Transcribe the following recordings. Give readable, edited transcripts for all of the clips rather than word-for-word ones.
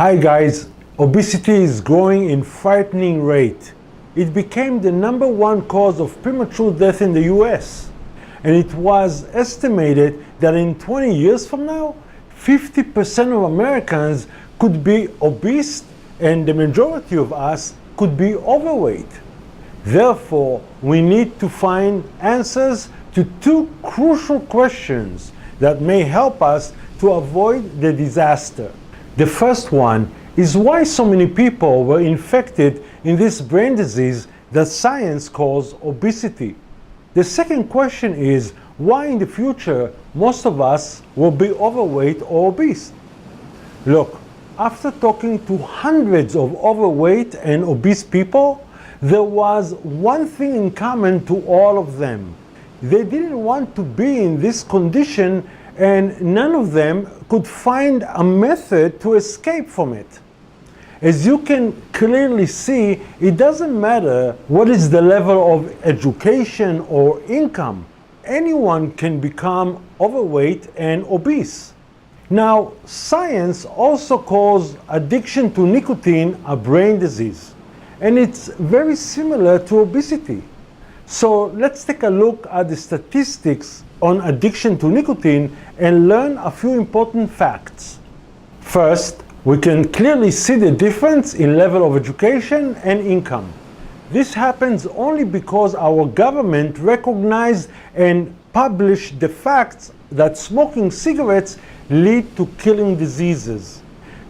Hi guys, obesity is growing in frightening rate. It became the #1 cause of premature death in the US. And it was estimated that in 20 years from now, 50% of Americans could be obese and the majority of us could be overweight. Therefore, we need to find answers to two crucial questions that may help us to avoid the disaster. The first one is why so many people were infected in this brain disease that science calls obesity. The second question is why in the future most of us will be overweight or obese. Look, after talking to hundreds of overweight and obese people, there was one thing in common to all of them. They didn't want to be in this condition, and none of them could find a method to escape from it. As you can clearly see, it doesn't matter what is the level of education or income. Anyone can become overweight and obese. Now, science also calls addiction to nicotine a brain disease, and it's very similar to obesity. So let's take a look at the statistics on addiction to nicotine and learn a few important facts. First, we can clearly see the difference in level of education and income. This happens only because our government recognized and published the facts that smoking cigarettes lead to killing diseases.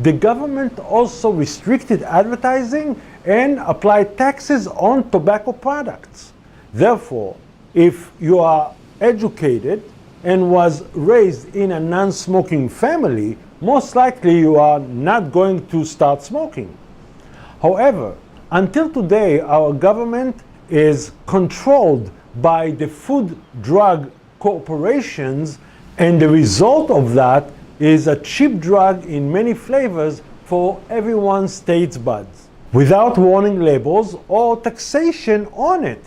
The government also restricted advertising and applied taxes on tobacco products. Therefore, if you are educated and was raised in a non-smoking family, most likely you are not going to start smoking. However, until today, our government is controlled by the food drug corporations, and the result of that is a cheap drug in many flavors for everyone's taste buds, without warning labels or taxation on it.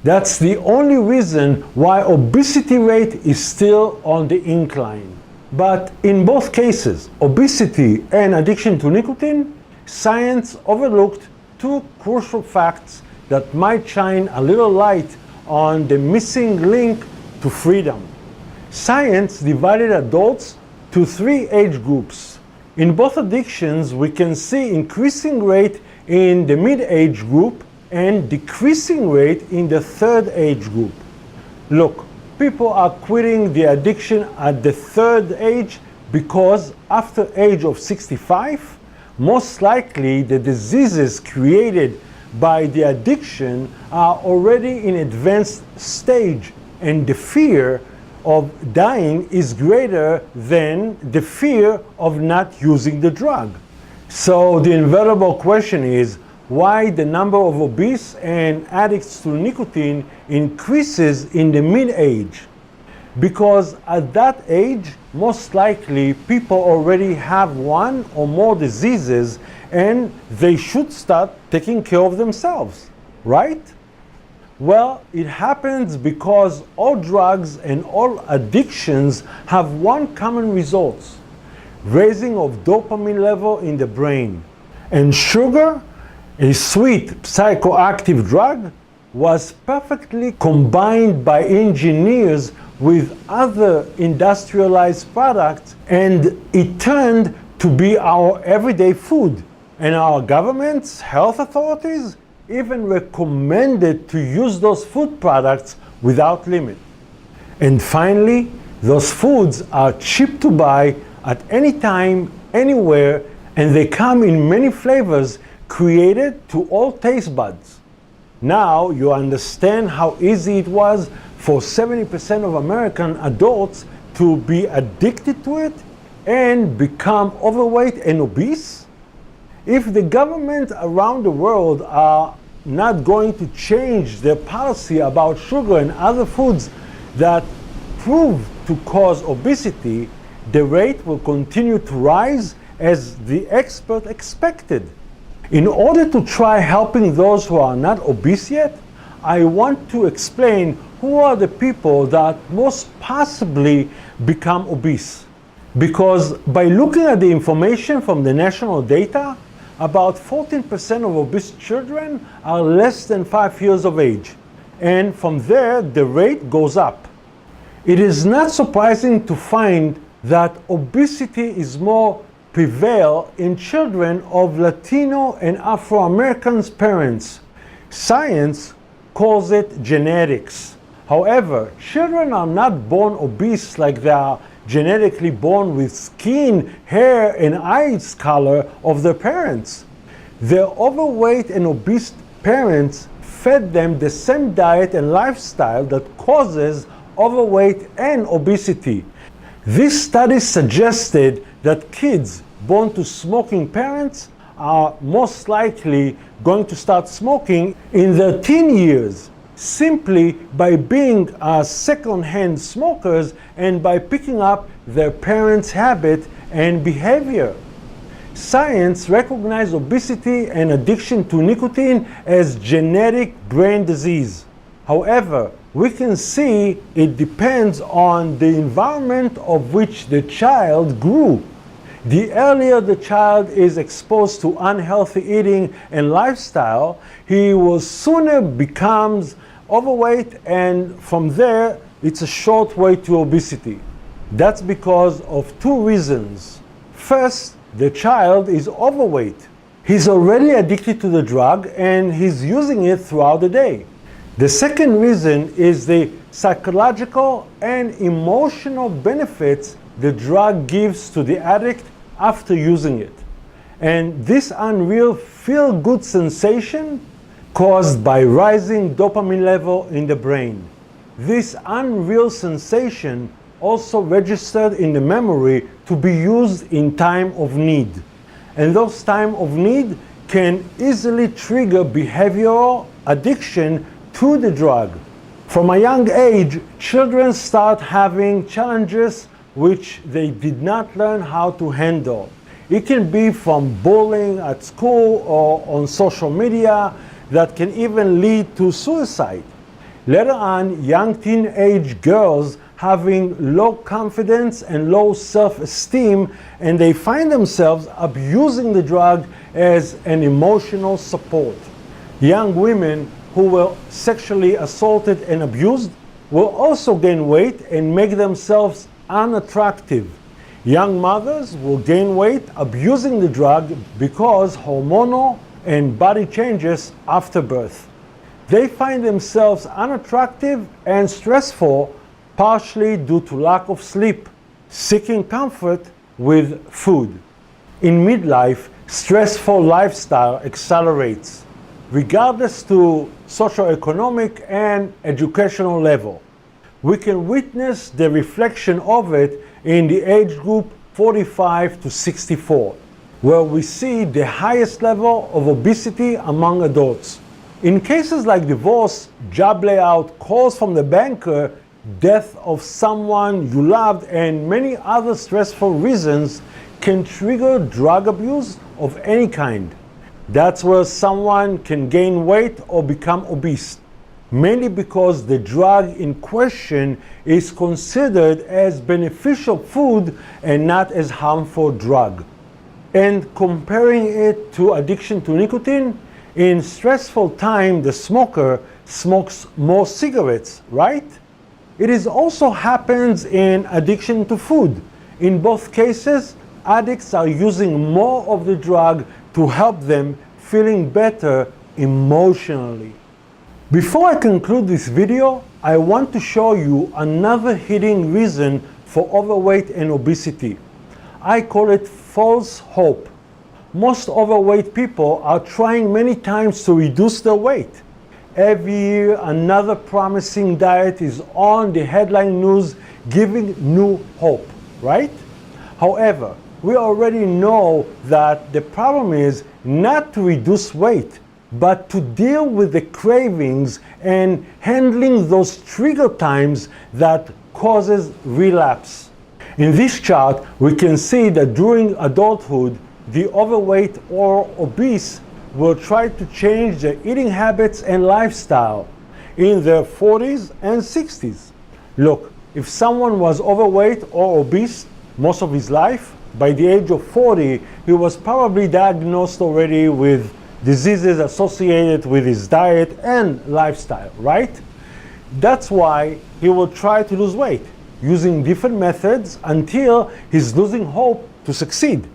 That's the only reason why obesity rate is still on the incline. But in both cases, obesity and addiction to nicotine, science overlooked two crucial facts that might shine a little light on the missing link to freedom. Science divided adults to 3 age groups. In both addictions, we can see increasing rate in the mid-age group and decreasing rate in the third age group. Look, people are quitting the addiction at the third age because after age of 65, most likely the diseases created by the addiction are already in advanced stage, and the fear of dying is greater than the fear of not using the drug. So the inevitable question is, why the number of obese and addicts to nicotine increases in the mid-age? Because at that age, most likely people already have one or more diseases and they should start taking care of themselves, right? Well, it happens because all drugs and all addictions have one common result: raising of dopamine level in the brain. And sugar, a sweet psychoactive drug, was perfectly combined by engineers with other industrialized products, and it turned to be our everyday food. And our governments, health authorities, even recommended to use those food products without limit. And finally, those foods are cheap to buy at any time, anywhere, and they come in many flavors created to all taste buds. Now you understand how easy it was for 70% of American adults to be addicted to it and become overweight and obese? If the government around the world are not going to change their policy about sugar and other foods that prove to cause obesity, the rate will continue to rise as the expert expected. In order to try helping those who are not obese yet, I want to explain who are the people that most possibly become obese. Because by looking at the information from the national data, about 14% of obese children are less than 5 years of age. And from there, the rate goes up. It is not surprising to find that obesity is more prevail in children of Latino and Afro-Americans parents. Science calls it genetics. However, children are not born obese like they are genetically born with skin, hair, and eyes color of their parents. Their overweight and obese parents fed them the same diet and lifestyle that causes overweight and obesity. This study suggested that kids born to smoking parents are most likely going to start smoking in their teen years, simply by being second-hand smokers and by picking up their parents' habit and behavior. Science recognizes obesity and addiction to nicotine as genetic brain disease. However, we can see it depends on the environment of which the child grew. The earlier the child is exposed to unhealthy eating and lifestyle, he will sooner becomes overweight, and from there it's a short way to obesity. That's because of two reasons. First, the child is overweight. He's already addicted to the drug and he's using it throughout the day. The second reason is the psychological and emotional benefits the drug gives to the addict after using it. And this unreal feel-good sensation caused by rising dopamine level in the brain. This unreal sensation also registered in the memory to be used in time of need. And those time of need can easily trigger behavioral addiction to the drug. From a young age, children start having challenges which they did not learn how to handle. It can be from bullying at school or on social media that can even lead to suicide. Later on, young teenage girls having low confidence and low self-esteem, and they find themselves abusing the drug as an emotional support. Young women who were sexually assaulted and abused will also gain weight and make themselves unattractive. Young mothers will gain weight abusing the drug because hormonal and body changes after birth. They find themselves unattractive and stressful, partially due to lack of sleep, seeking comfort with food. In midlife, stressful lifestyle accelerates, regardless to socioeconomic and educational level. We can witness the reflection of it in the age group 45 to 64, where we see the highest level of obesity among adults. In cases like divorce, job layout, calls from the banker, death of someone you loved, and many other stressful reasons can trigger drug abuse of any kind. That's where someone can gain weight or become obese, mainly because the drug in question is considered as beneficial food and not as harmful drug. And comparing it to addiction to nicotine, in stressful time the smoker smokes more cigarettes, right? It is also happens in addiction to food. In both cases, addicts are using more of the drug to help them feeling better emotionally. Before I conclude this video, I want to show you another hidden reason for overweight and obesity. I call it false hope. Most overweight people are trying many times to reduce their weight. Every year, another promising diet is on the headline news giving new hope, right? However, we already know that the problem is not to reduce weight, but to deal with the cravings and handling those trigger times that causes relapse. In this chart, we can see that during adulthood, the overweight or obese will try to change their eating habits and lifestyle in their 40s and 60s. Look, if someone was overweight or obese most of his life. By the age of 40, he was probably diagnosed already with diseases associated with his diet and lifestyle, right? That's why he will try to lose weight using different methods until he's losing hope to succeed.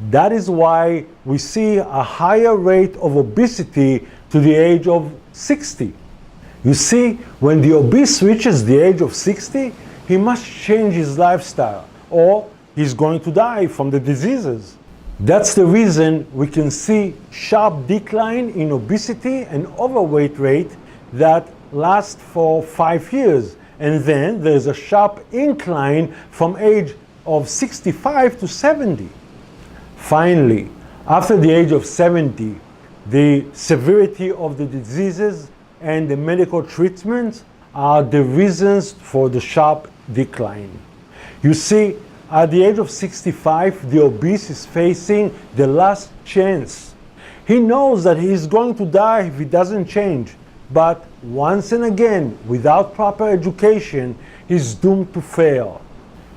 That is why we see a higher rate of obesity to the age of 60. You see, when the obese reaches the age of 60, he must change his lifestyle or he's going to die from the diseases. That's the reason we can see sharp decline in obesity and overweight rate that lasts for 5 years. And then there's a sharp incline from age of 65 to 70. Finally, after the age of 70, the severity of the diseases and the medical treatments are the reasons for the sharp decline. You see, at the age of 65, the obese is facing the last chance. He knows that he is going to die if he doesn't change, but once and again, without proper education, he's doomed to fail.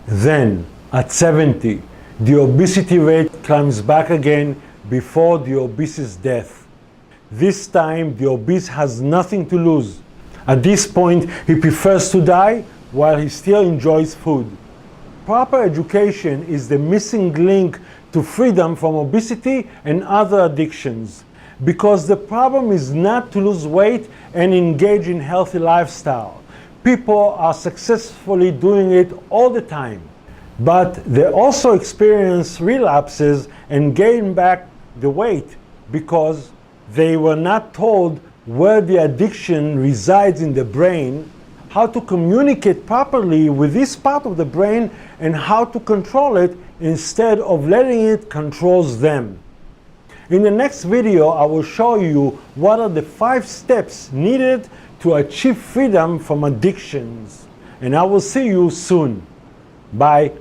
Then, at 70, the obesity rate climbs back again before the obese's death. This time, the obese has nothing to lose. At this point, he prefers to die while he still enjoys food. Proper education is the missing link to freedom from obesity and other addictions, because the problem is not to lose weight and engage in healthy lifestyle. People are successfully doing it all the time, but they also experience relapses and gain back the weight because they were not told where the addiction resides in the brain, how to communicate properly with this part of the brain, and how to control it instead of letting it control them. In the next video, I will show you what are the 5 steps needed to achieve freedom from addictions. And I will see you soon. Bye.